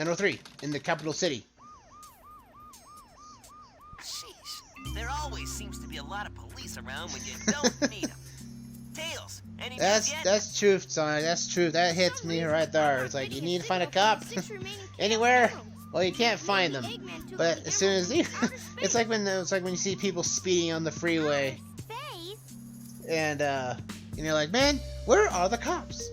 903 in the capital city. Sheesh. There always seems to be a lot of police around when you don't need them. Tails, any news yet? That's truth, Sonic. That's truth. That hits me right there. It's like, you need to find a cop anywhere. Well, you can't find them. But as soon as you, it's like when you see people speeding on the freeway, and you're like, man, where are the cops?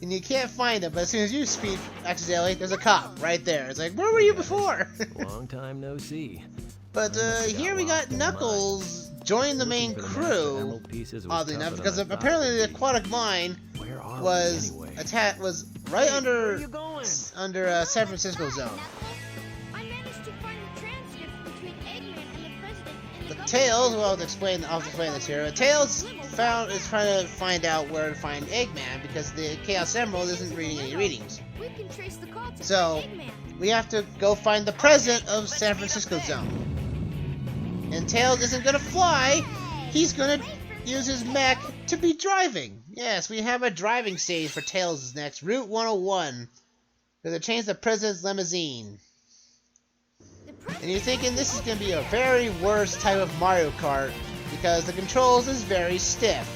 And you can't find them. But as soon as you speed accidentally, there's a cop right there. It's like, where were you before? Long time no see. But here we got Knuckles join the main crew. Oddly enough, because apparently the aquatic mine was right under San Francisco zone. But Tails, well, I'll explain this here. Tails is trying to find out where to find Eggman because the Chaos Emerald isn't reading any readings. So we have to go find the president of San Francisco zone. And Tails isn't gonna fly. He's gonna use his mech to be driving. Yes, we have a driving stage for Tails next. Route 101. They're gonna change the president's limousine. And you're thinking this is gonna be a very worst type of Mario Kart because the controls is very stiff.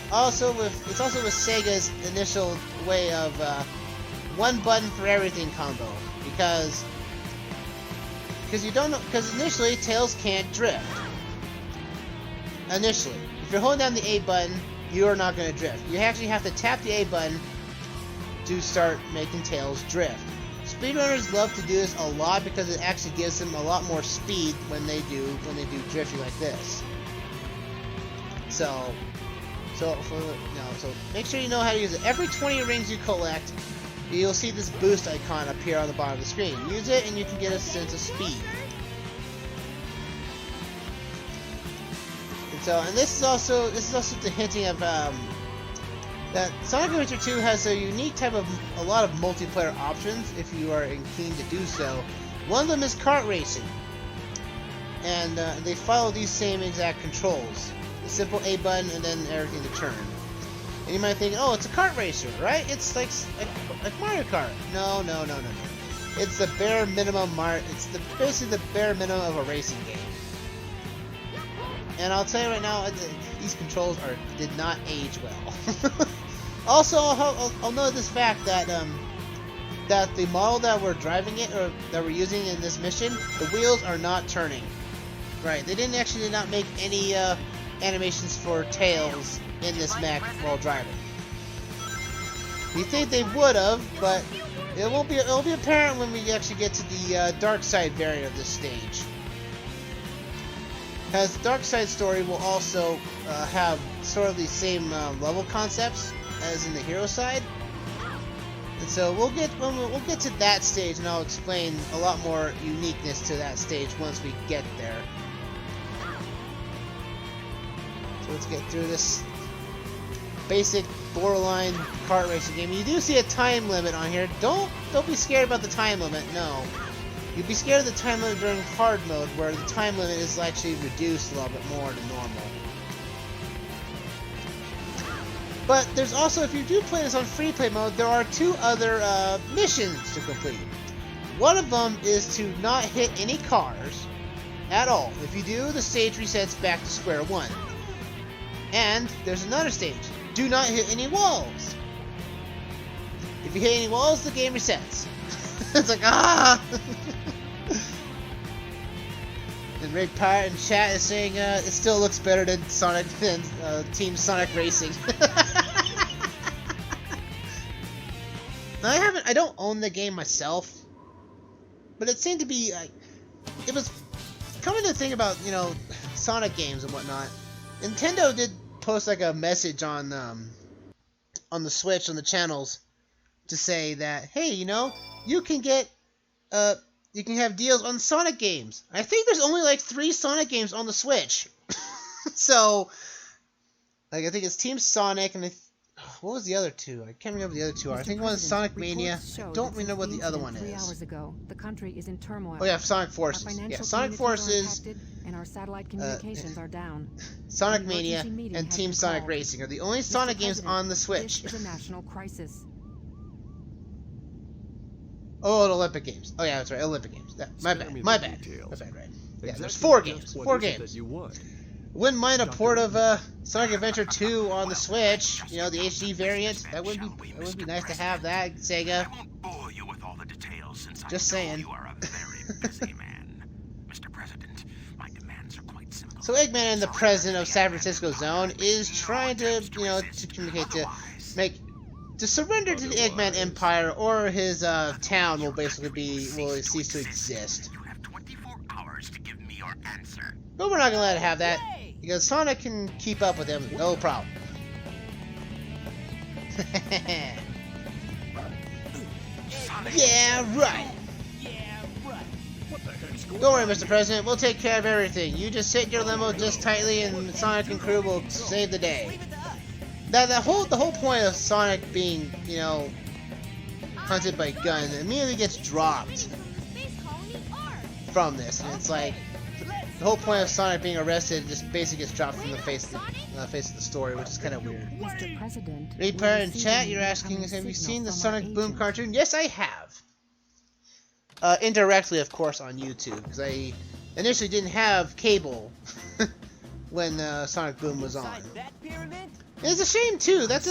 It's also with Sega's initial way of one button for everything combo because initially Tails can't drift. Initially, if you're holding down the A button, you are not going to drift. You actually have to tap the A button to start making Tails drift. Speedrunners love to do this a lot because it actually gives them a lot more speed when they do drifting like this. So make sure you know how to use it. Every 20 rings you collect, you'll see this boost icon appear on the bottom of the screen. Use it and you can get a sense of speed. And this is also the hinting of that Sonic Adventure 2 has a unique type of a lot of multiplayer options if you are keen to do so. One of them is kart racing, and they follow these same exact controls: the simple A button and then everything to turn. And you might think, oh, it's a kart racer, right? It's like Mario Kart. No. It's the bare minimum basically the bare minimum of a racing game. And I'll tell you right now, these controls did not age well. Also, I'll note this fact that that the model that we're driving or that we're using in this mission, the wheels are not turning. Right? They did not make any animations for Tails in this mech while driving. You think they would have, but it'll be apparent when we actually get to the Dark Side variant of this stage. Because the Dark Side story will also have sort of the same level concepts as in the Hero Side, and so we'll get to that stage, and I'll explain a lot more uniqueness to that stage once we get there. So let's get through this basic borderline kart racing game. You do see a time limit on here. Don't be scared about the time limit. No, you'd be scared of the time limit during hard mode, where the time limit is actually reduced a little bit more than normal. But there's also, if you do play this on free play mode, there are two other missions to complete. One of them is to not hit any cars at all. If you do, the stage resets back to square one. And there's another stage. Do not hit any walls. If you hit any walls, the game resets. It's like, ah! And Rick Pirate in chat is saying it still looks better than Team Sonic Racing. Now I don't own the game myself, but it seemed to be it was coming to think about Sonic games and whatnot. Nintendo did post like a message on the Switch on the channels to say that, hey, you can get you can have deals on Sonic games. I think there's only like 3 Sonic games on the Switch. So, like, I think it's Team Sonic, and what was the other 2? I can't remember what the other 2 are. I think one is Sonic Mania. I don't remember what the other one is. 3 hours ago, the country is in turmoil. Oh yeah, Sonic Forces. Yeah, Sonic Forces. And our satellite communications are down. Sonic Mania and Team Sonic Racing are the only Sonic games on the Switch. This is a national crisis. Oh, the Olympic Games. Oh yeah, that's right, Olympic Games. My bad. Right. Yeah, there's 4 games. 4 games. Wouldn't mind a port of Sonic Adventure 2 on the Switch. You know, the HD variant. That would be nice to have that, Sega. I won't bore you with all the details since Just I know saying. you are a very busy man. Mr. President, my demands are quite simple. So Eggman and the president of San Francisco Zone is trying to, you know, to communicate to surrender to the Eggman Empire, or his town will basically cease to exist. You have 24 hours to give me your answer. But we're not gonna let it have that, because Sonic can keep up with him, no problem. Yeah, right. Don't worry, Mr. President. We'll take care of everything. You just sit in your limo just tightly, and Sonic and crew will save the day. The whole point of Sonic being, you know, hunted by Gun immediately gets dropped from this, and it's like the whole point of Sonic being arrested just basically gets dropped from the face of the story, which is kind of weird. Mr. President, Reaper in chat, you're asking, have you seen the Sonic Boom cartoon? Yes, I have. Indirectly, of course, on YouTube, because I initially didn't have cable when Sonic Boom was on. It's a shame too. It's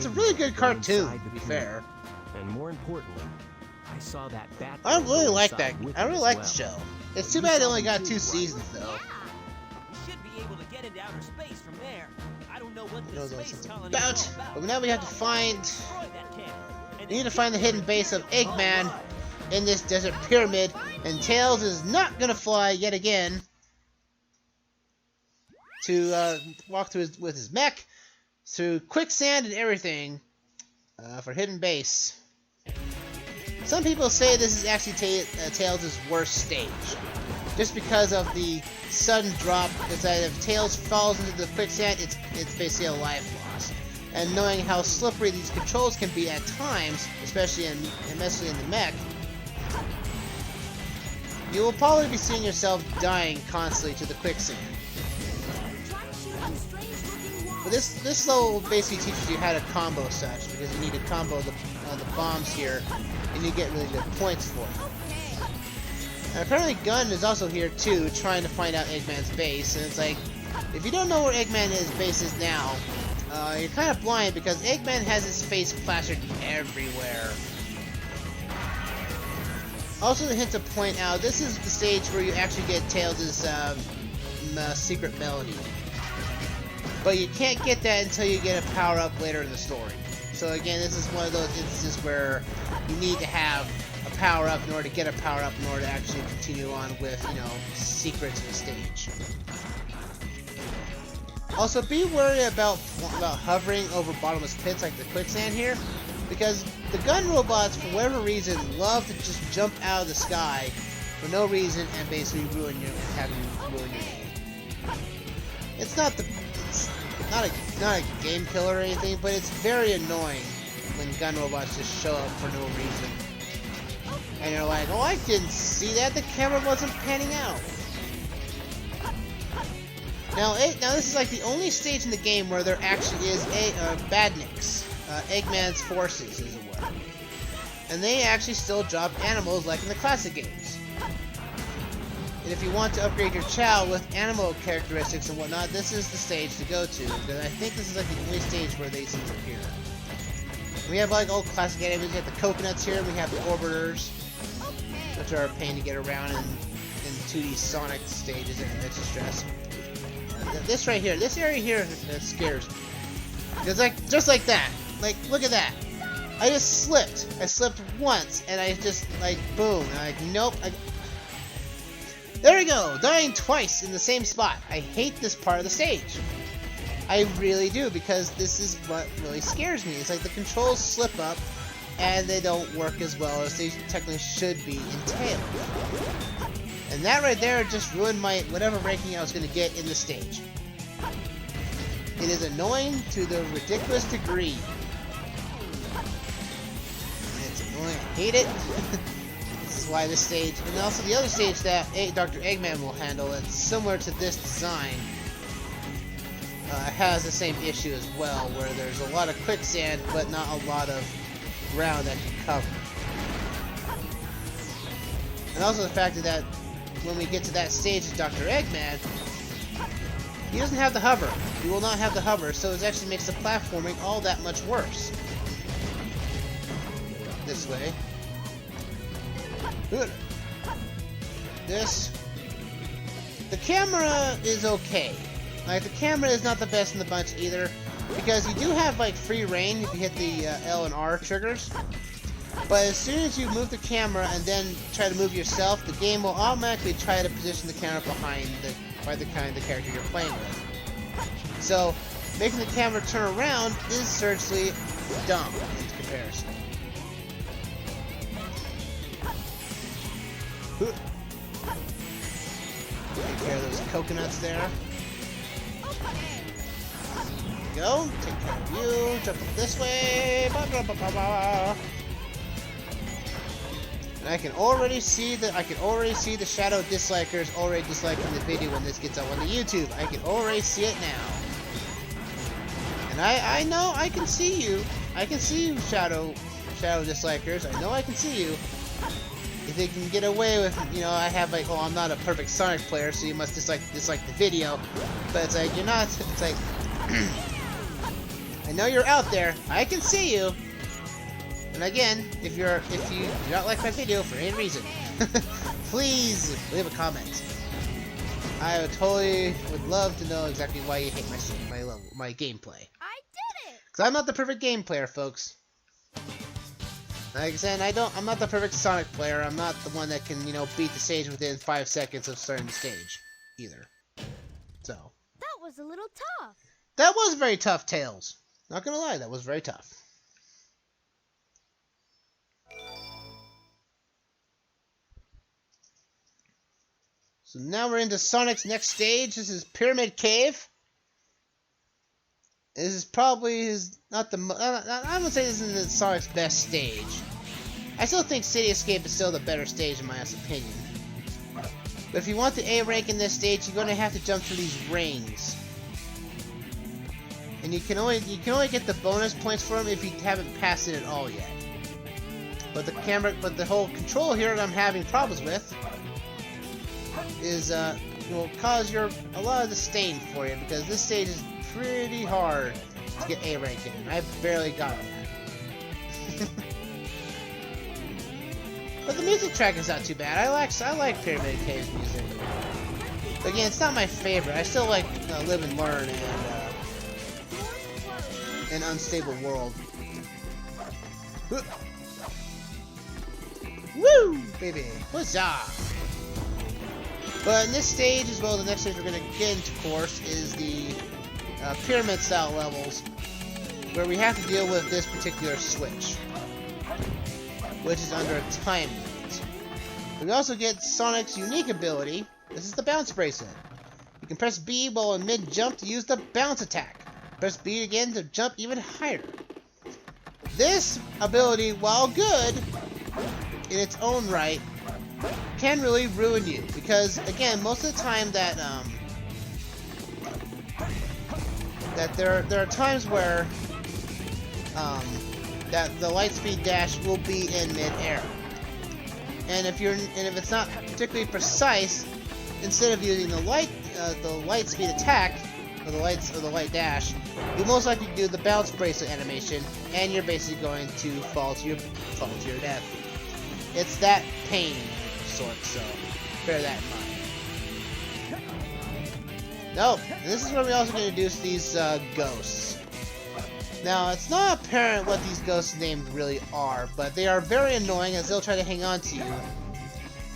a really good cartoon, to be fair. And more importantly, I saw that bat. I really like that. I really like the show. It's too bad it only got 2 seasons though. We should be able to get into outer space from there. I don't know what Knows this what space it's colony about. is all about. But now we have to find. Destroy that cannon. We need to find the hidden base of Eggman in this desert pyramid, and Tails is not gonna fly yet again to walk through with his mech through quicksand and everything for hidden base. Some people say this is actually Tails' worst stage, just because of the sudden drop. Because if Tails falls into the quicksand, it's basically a life loss. And knowing how slippery these controls can be at times, especially in the mech, you will probably be seeing yourself dying constantly to the quicksand. But this level basically teaches you how to combo such, because you need to combo the bombs here, and you get really good points for it. And apparently Gun is also here too, trying to find out Eggman's base, and it's like, if you don't know where Eggman's base is now, you're kind of blind, because Eggman has his face plastered everywhere. Also, the hint to point out, this is the stage where you actually get Tails' secret melody. But you can't get that until you get a power-up later in the story. So again, this is one of those instances where you need to have a power-up in order to get a power-up in order to actually continue on with, you know, secrets of the stage. Also, be wary about hovering over bottomless pits like the quicksand here, because the Gun robots, for whatever reason, love to just jump out of the sky for no reason and basically ruin your day. It's not a game killer or anything, but it's very annoying when Gun robots just show up for no reason. And you're like, oh, I didn't see that, the camera wasn't panning out. Now this is like the only stage in the game where there actually is badniks, Eggman's forces, as it were. And they actually still drop animals like in the classic games. And if you want to upgrade your Chow with animal characteristics and whatnot, this is the stage to go to, because I think this is like the only stage where they seem to appear. We have like old classic enemies. We have the coconuts here, we have the orbiters, which are a pain to get around in 2D Sonic stages and Adventure Stress. This right here, this area here, that scares me. Because like, just like that, like, look at that. I just slipped. I slipped once, and I just, like, boom. And I'm like, nope. There we go! Dying twice in the same spot. I hate this part of the stage. I really do, because this is what really scares me. It's like the controls slip up, and they don't work as well as they technically should be in Tails. And that right there just ruined my whatever ranking I was going to get in the stage. It is annoying to the ridiculous degree. It's annoying. I hate it. This is why this stage, and also the other stage that Dr. Eggman will handle, that's similar to this design, has the same issue as well, where there's a lot of quicksand, but not a lot of ground that you cover. And also the fact that when we get to that stage of Dr. Eggman, he doesn't have the hover. He will not have the hover, so it actually makes the platforming all that much worse. This way. Good. This. The camera is okay. Like, the camera is not the best in the bunch either, because you do have, like, free reign if you hit the L and R triggers. But as soon as you move the camera and then try to move yourself, the game will automatically try to position the camera behind the kind of character you're playing with. So, making the camera turn around is seriously dumb in comparison. Take care of those coconuts there. Go. Take care of you. Jump up this way. And I can already see the shadow dislikers already disliking the video when this gets up on the YouTube. I can already see it now. And I know I can see you. I can see you, shadow dislikers. I know I can see you. If they can get away with, you know, I have like, oh, I'm not a perfect Sonic player, so you must dislike the video. But it's like, you're not. It's like, I know you're out there. I can see you. And again, if you do not like my video for any reason, please leave a comment. I would love to know exactly why you hate my gameplay. I did it! Because I'm not the perfect game player, folks. Like I said, I'm not the perfect Sonic player. I'm not the one that can, you know, beat the stage within 5 seconds of starting the stage, either. So. That was a little tough. That was very tough, Tails. Not gonna lie, that was very tough. So now we're into Sonic's next stage. This is Pyramid Cave. This is probably I would say this isn't Sonic's best stage. I still think City Escape is still the better stage in my opinion. But if you want the A rank in this stage, you're going to have to jump through these rings. And you can only get the bonus points for them if you haven't passed it at all yet. But the whole control here that I'm having problems with is will cause a lot of disdain for you, because this stage is pretty hard to get A rank in. I've barely gotten that. But the music track is not too bad. I like Pyramid Cave's music. But again, it's not my favorite. I still like Live and Learn and Unstable World. Woo, baby, huzzah! But in this stage, as well as the next stage we're going to get into, of course, is the pyramid-style levels, where we have to deal with this particular switch, which is under a time limit. We also get Sonic's unique ability. This is the Bounce Bracelet. You can press B while in mid-jump to use the bounce attack. Press B again to jump even higher. This ability, while good in its own right, can really ruin you, because again, most of the time that there are times where that the light speed dash will be in mid-air, and if it's not particularly precise, instead of using the light speed attack or the light dash, you most likely do the bounce bracelet animation, and you're basically going to fall to your death. It's that pain sort, so bear that in mind. Nope, this is where we also introduce these ghosts. Now, it's not apparent what these ghosts' names really are, but they are very annoying as they'll try to hang on to you.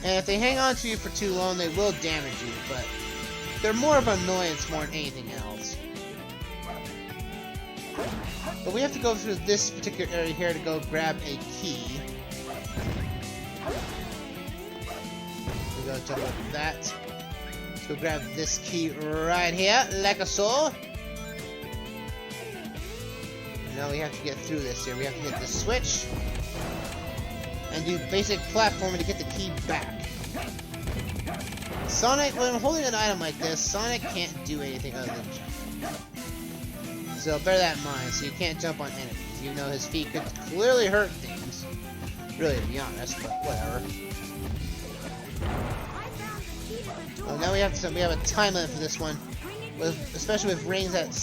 And if they hang on to you for too long, they will damage you, but they're more of an annoyance more than anything else. But we have to go through this particular area here to go grab a key. We're gonna jump up that. Let's go grab this key right here, like so. Now we have to get through this here. We have to hit the switch and do basic platforming to get the key back. Sonic, when I'm holding an item like this, Sonic can't do anything other than jump. So bear that in mind. So you can't jump on enemies, even though his feet could clearly hurt things. Really, to be honest, but whatever. Oh, now we have a time limit for this one, especially with rings that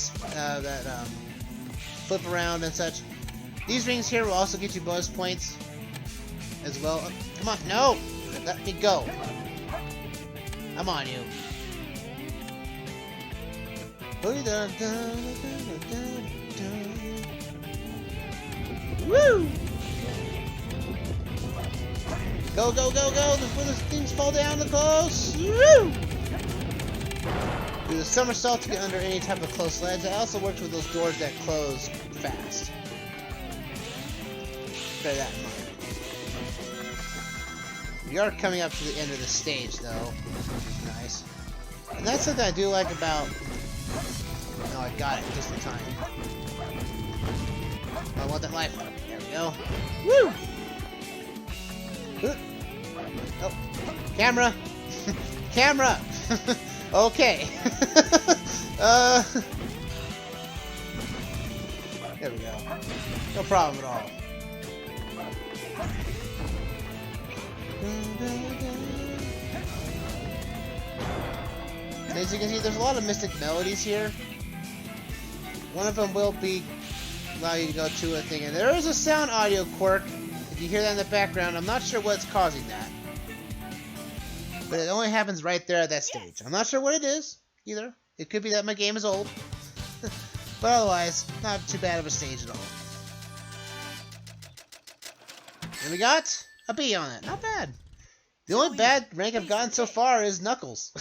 flip around and such. These rings here will also get you bonus points as well. Oh, come on, no! Let me go. I'm on you. Woo! Go, go, go, go! Before the things fall down the close! Woo! Do the somersault to get under any type of close ledge. That also works with those doors that close fast. Bear that in mind. We are coming up to the end of the stage, though, which is nice. And that's something I do like about... Oh, I got it just in time. I want that life. There we go. Woo! Oh, camera! Camera! Okay. There we go. No problem at all. As you can see, there's a lot of mystic melodies here. One of them will be allow you to go to a thing, and there is a sound audio quirk. If you hear that in the background, I'm not sure what's causing that. But it only happens right there at that stage. I'm not sure what it is, either. It could be that my game is old. But otherwise, not too bad of a stage at all. And we got a B on it. Not bad. The only bad rank I've gotten so far is Knuckles.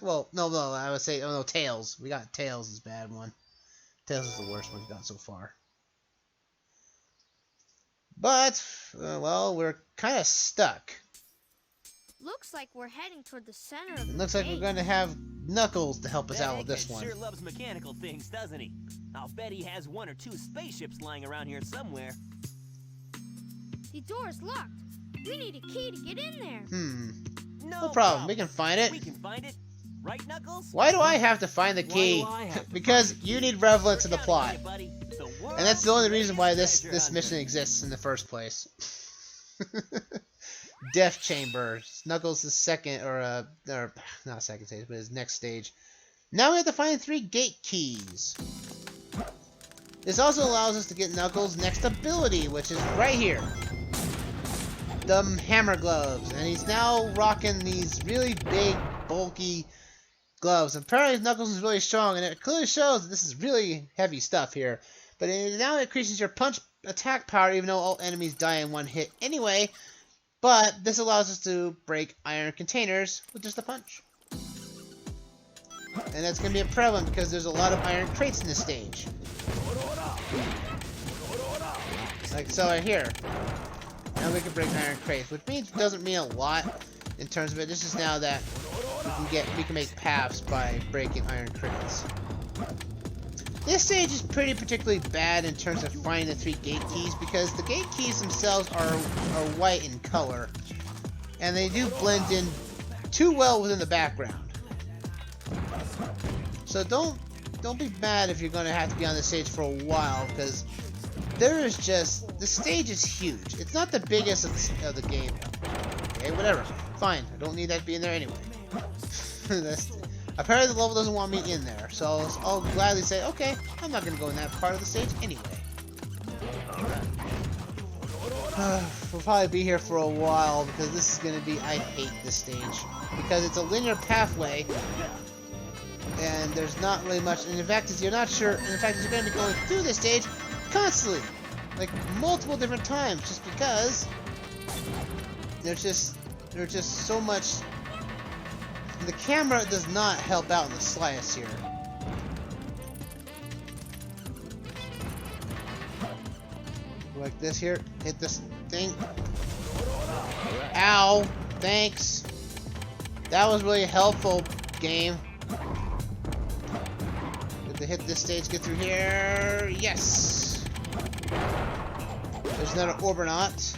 Well, no, I would say, oh no, Tails. We got Tails is a bad one. Tails is the worst one we've got so far. But, well, we're kind of stuck. Looks like we're heading toward the center of It looks like we're going to have Knuckles to help us out with this Egghead one. sure loves mechanical things, doesn't he? I'll bet he has 1 or 2 spaceships lying around here somewhere. The door's locked. We need a key to get in there. No problem. We can find it. We can find it. Right, Knuckles? Why do I have to find the key? Because you need relevance in the plot. And that's the only reason why this mission exists in the first place. Death Chamber. Knuckles' second, or not second stage, but his next stage. Now we have to find 3 gate keys. This also allows us to get Knuckles' next ability, which is right here. The Hammer Gloves. And he's now rocking these really big, bulky gloves. Apparently Knuckles is really strong, and it clearly shows that this is really heavy stuff here. But it now increases your punch attack power, even though all enemies die in one hit anyway. But this allows us to break iron containers with just a punch. And that's going to be a problem because there's a lot of iron crates in this stage. Like so right here. Now we can break iron crates, which doesn't mean a lot in terms of it. This is now that we can make paths by breaking iron crates. This stage is pretty particularly bad in terms of finding the 3 gate keys because the gate keys themselves are white in color, and they do blend in too well within the background. So don't be mad if you're going to have to be on the stage for a while, because the stage is huge. It's not the biggest of the game. Okay, whatever. Fine. I don't need that to be in there anyway. Apparently the level doesn't want me in there, so I'll gladly say, okay, I'm not going to go in that part of the stage anyway. We'll probably be here for a while, because this is going to be, I hate this stage. Because it's a linear pathway, and there's not really much, and in fact, you're not sure, and in fact, you're going to be going through this stage constantly, like multiple different times, just because there's just so much. The camera does not help out in the slightest here. Like this here, hit this thing. Ow! Thanks. That was really helpful, game. Good to hit this stage, get through here. Yes! There's another Orbinaut.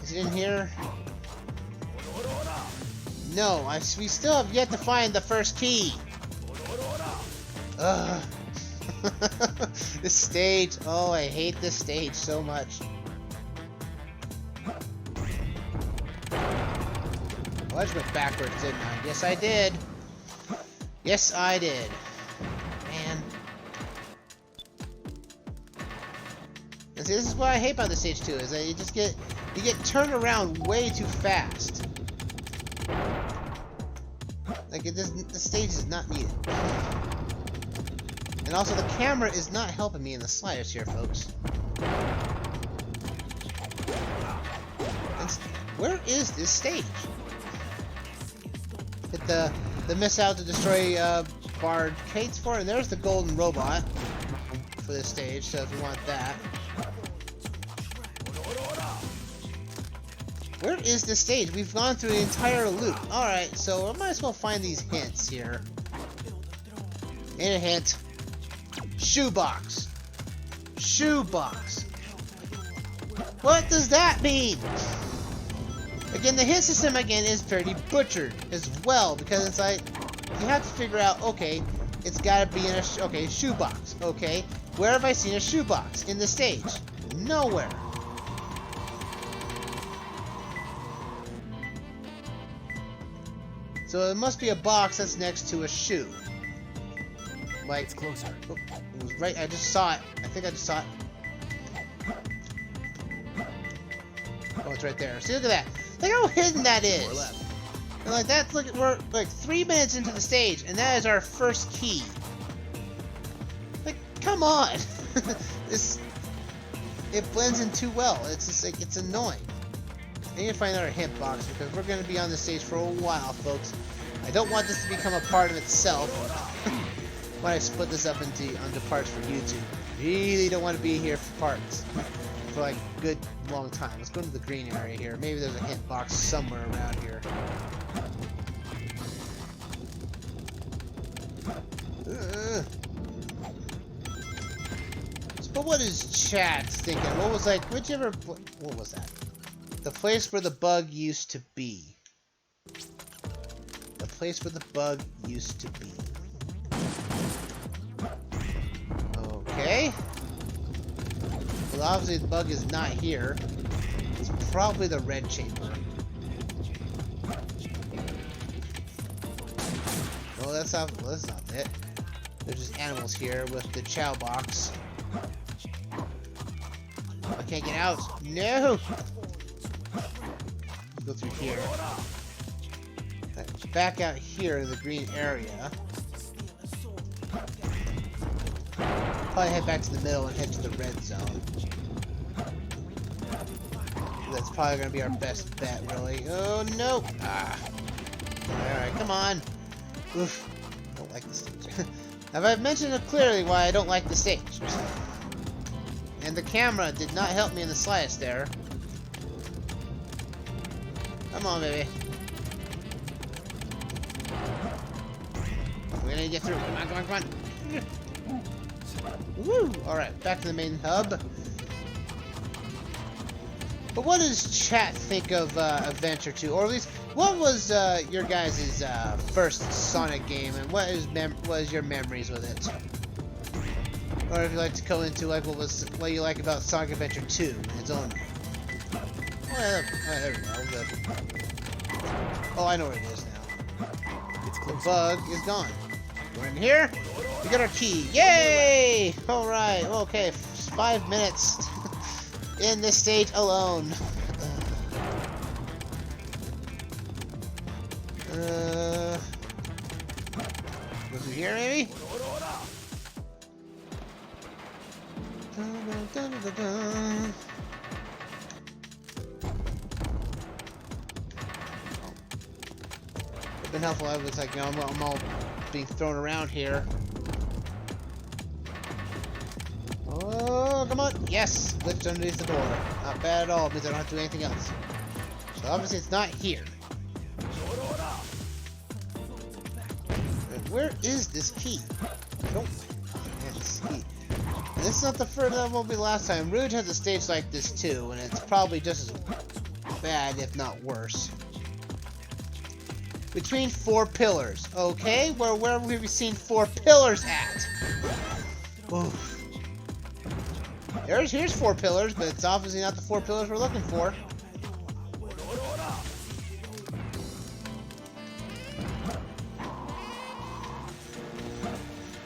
Is it in here? No, we still have yet to find the first key. Ugh. This stage. Oh, I hate this stage so much. I just went backwards, didn't I? Yes, I did. Yes, I did. Man. And see, this is what I hate about the stage 2, is that you get turned around way too fast. Like, the stage is not needed. And also, the camera is not helping me in the slightest here, folks. Where is this stage? Hit the miss out to destroy barricades for it, and there's the golden robot for this stage, so if you want that. Where is this stage? We've gone through the entire loop. Alright, so I might as well find these hints here. And a hint. Shoebox. Shoebox. What does that mean? Again, the hint system again is pretty butchered as well, because it's like you have to figure out, okay, it's got to be in a shoebox. Okay, where have I seen a shoebox in the stage? Nowhere. So it must be a box that's next to a shoe. Like, It's closer. oh, it was right. I just saw it. I think I just saw it. Oh, it's right there. See, look at that. Look how hidden that is. And like that's we're like 3 minutes into the stage, and that is our first key. Like, come on. It blends in too well. It's just like it's annoying. I need to find another hint box because we're going to be on this stage for a while, folks. I don't want this to become a part of itself when I split this up into parts for YouTube. Really don't want to be here for parts for like a good long time. Let's go to the green area here. Maybe there's a hint box somewhere around here. But what is chat thinking? What was like? Whichever. What was that? The place where the bug used to be. The place where the bug used to be. Okay. Well, obviously the bug is not here. It's probably the red chamber. Well, that's not it. There's just animals here with the chow box. I can't get out. No. Let's go through here. Back out here in the green area. Probably head back to the middle and head to the red zone. That's probably gonna be our best bet, really. Oh no! Ah. Alright, come on. Oof. I don't like the stage. Have I mentioned it clearly why I don't like the stage? And the camera did not help me in the slightest there. Come on, baby. We're gonna get through. Come on, come on, come on. Woo! Alright, back to the main hub. But what does chat think of Adventure 2? Or at least, what was your guys' first Sonic game, and what is your memories with it? Or if you'd like to go into like what you like about Sonic Adventure 2 in its own way. Well, there we go. Oh, I know where it is now. It's The closer. bug is gone. We're in here. We got our key. Yay! Alright, okay, 5 minutes in this stage alone. Go through here, maybe? Dun, dun, dun, dun, dun. It's been helpful. I was like, you know, I'm all being thrown around here. Oh, come on! Yes, glitched underneath the door. Not bad at all. Means I don't have to do anything else. So obviously it's not here. Where is this key? I don't see. And this is not the first. That won't be the last time. Rouge has a stage like this too, and it's probably just as bad, if not worse. Between 4 pillars. Okay, where have we seen 4 pillars at? Oof. Here's 4 pillars, but it's obviously not the 4 pillars we're looking for.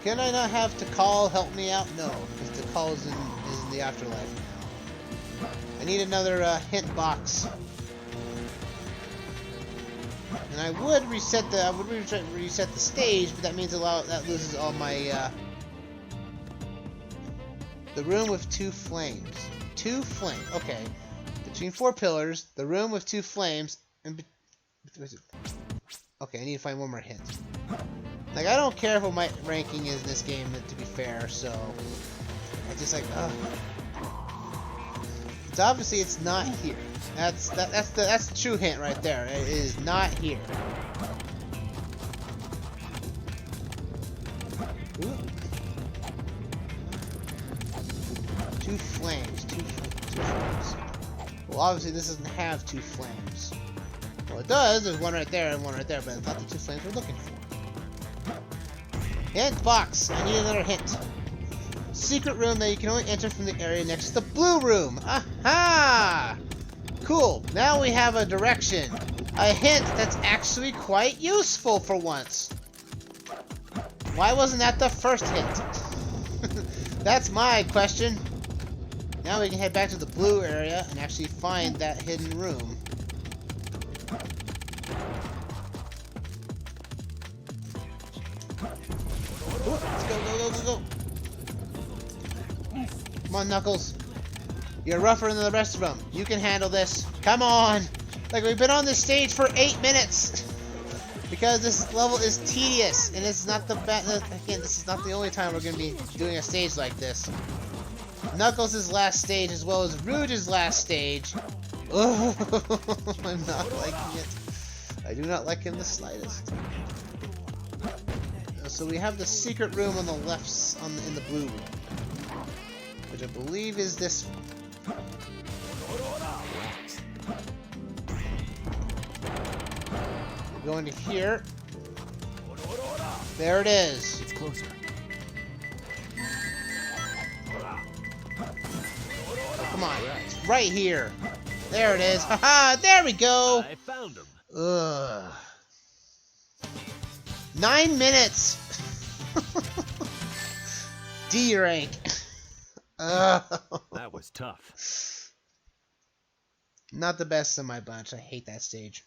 Can I not have Tikal help me out? No, because Tikal is in the afterlife now. I need another hint box. And I would reset the stage, but that means that loses all my the room with 2 flames. 2 flames. Okay. Between 4 pillars, the room with 2 flames, and okay, I need to find one more hint. Like, I don't care what my ranking is in this game, to be fair, so I just like, it's obviously it's not here. That's the true hint right there. It is not here. Ooh. 2 flames. 2 flames. Well, obviously this doesn't have 2 flames. Well, it does. There's one right there and one right there, but it's not the 2 flames we're looking for. Hint box. I need another hint. Secret room that you can only enter from the area next to the blue room. Aha! Cool. Now we have a direction. A hint that's actually quite useful for once. Why wasn't that the first hint? That's my question. Now we can head back to the blue area and actually find that hidden room. Ooh, let's go. Come on, Knuckles. You're rougher than the rest of them. You can handle this. Come on. Like, we've been on this stage for 8 minutes. Because this level is tedious. And it's not the best. Again, this is not the only time we're going to be doing a stage like this. Knuckles' last stage as well as Rouge's last stage. Oh, I'm not liking it. I do not like it in the slightest. So we have the secret room on the left, in the blue room, which I believe is this one. We're going to here. There it is. It's closer. Oh, come on, it's right here. There it is. Haha, there we go. I found him. Ugh. 9 minutes. D rank. That was tough. Not the best of my bunch. I hate that stage.